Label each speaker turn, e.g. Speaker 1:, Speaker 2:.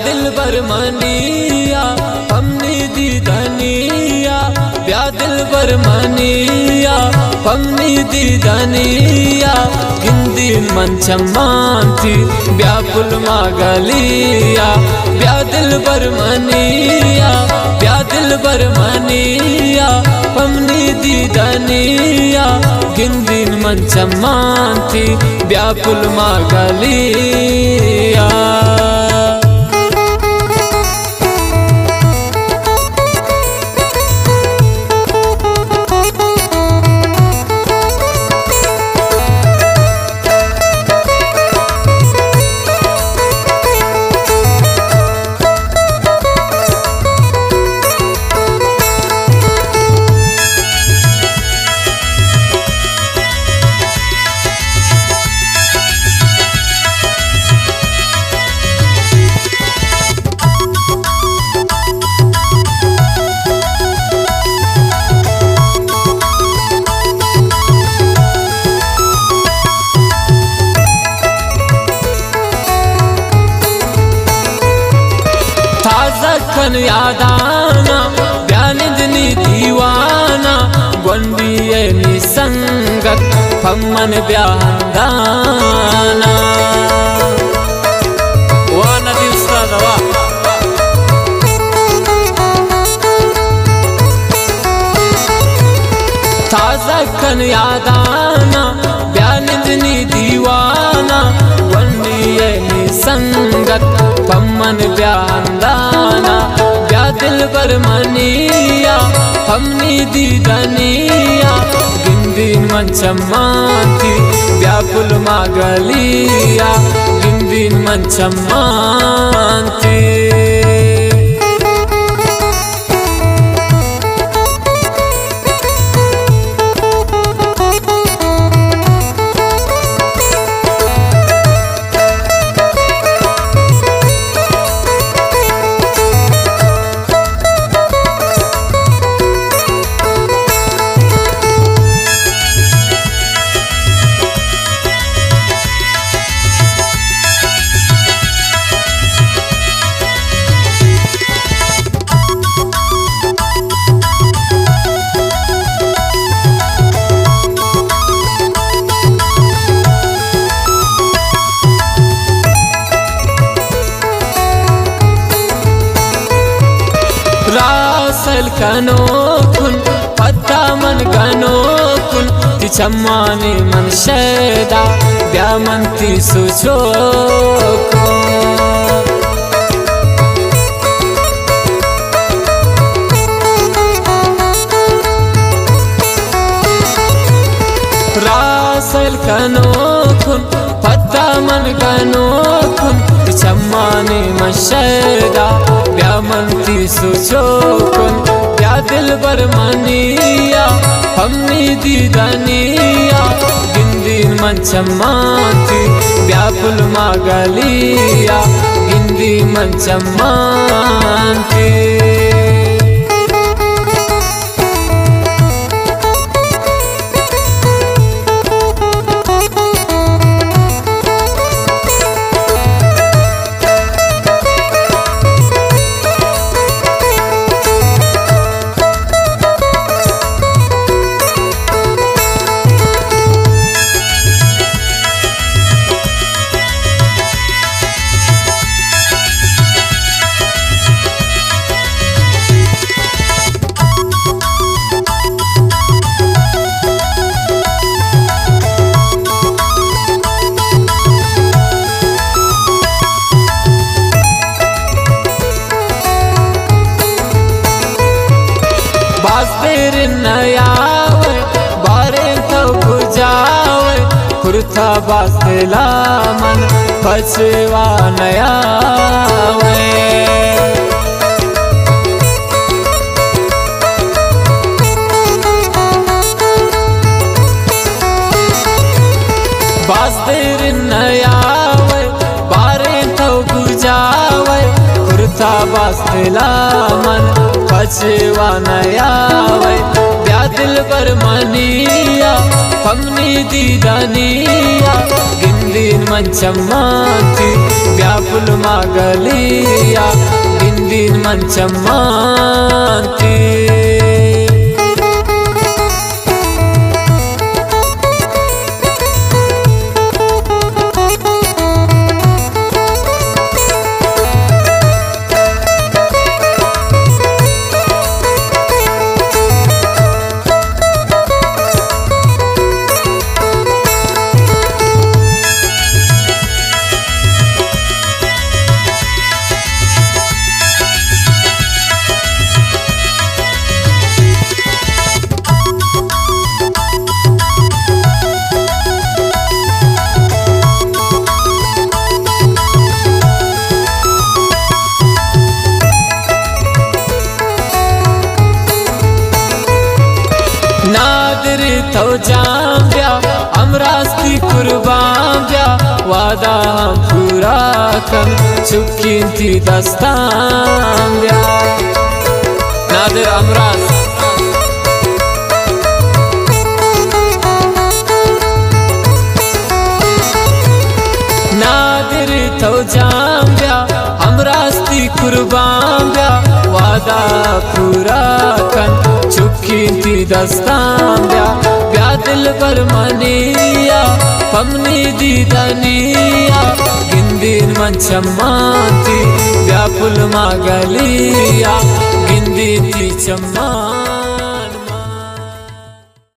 Speaker 1: दिल बर मनिया हमनी दी धनिया ब्या दिल बर मनिया हमनी दी धनिया गिंदी मंचमांती ब्या पुल मागलिया ब्या दिल बर मनिया ब्या दिल बर मनिया हमनी दी धनिया गिंदी मंचमांती ब्या पुल मागलिया खन यादाना ब्यानिदनी दीवाना गोंबिये निसंगत फमन ब्यादाना वाना दिवसादवा ताजा खन यादाना ब्यानिदनी दीवाना गोंबिये निसंगत फमन ब्यादाना ब्या दिल बर मनिया हमनी दी धनिया गिंदी मंचमांती ब्या पुल मागलिया गिंदी मंचमांती रासल कनो कुन पत्ता मन कनो कुन तिचम्माने मन शेदा ब्यामंती सुचो रासल कनो कुन पत्ता मन कनो कुन तिचम्माने मन शेदा ब्यामंती सुचोकुन ब्या दिल बर मनिया हमनी दी धनिया गिंदी मंचमांती ब्या पुल मागलिया गिंदी मंचमांती तेरे नयावे बारे तो बुझावे खुरथा बास्तेला मन पछवा नयावे बास्तेरे नयावे बारे तो बुझावे खुरथा बास्तेला मन पछवा नयावे ब्या दिल बर मनिया पमनी दीदनिया गिंदीन मंचम्मांती व्यापुल मागलिया गिंदीन मंचम्मांती नादर तो जाम्या अमरास्ती कुर्बान्या वादा हम पूरा कन चुकीन थी दस्ताम्या नादर अमरास नादर तो जाम्या अमरास्ती कुर्बान्या वादा पूरा कन चुकीन थी दस्ताम्या ब्या दिल बर मनिया पमनी दीदनिया गिंदीन मंचम्मांती व्यापुल मागलिया गिंदीन ती चम्मा।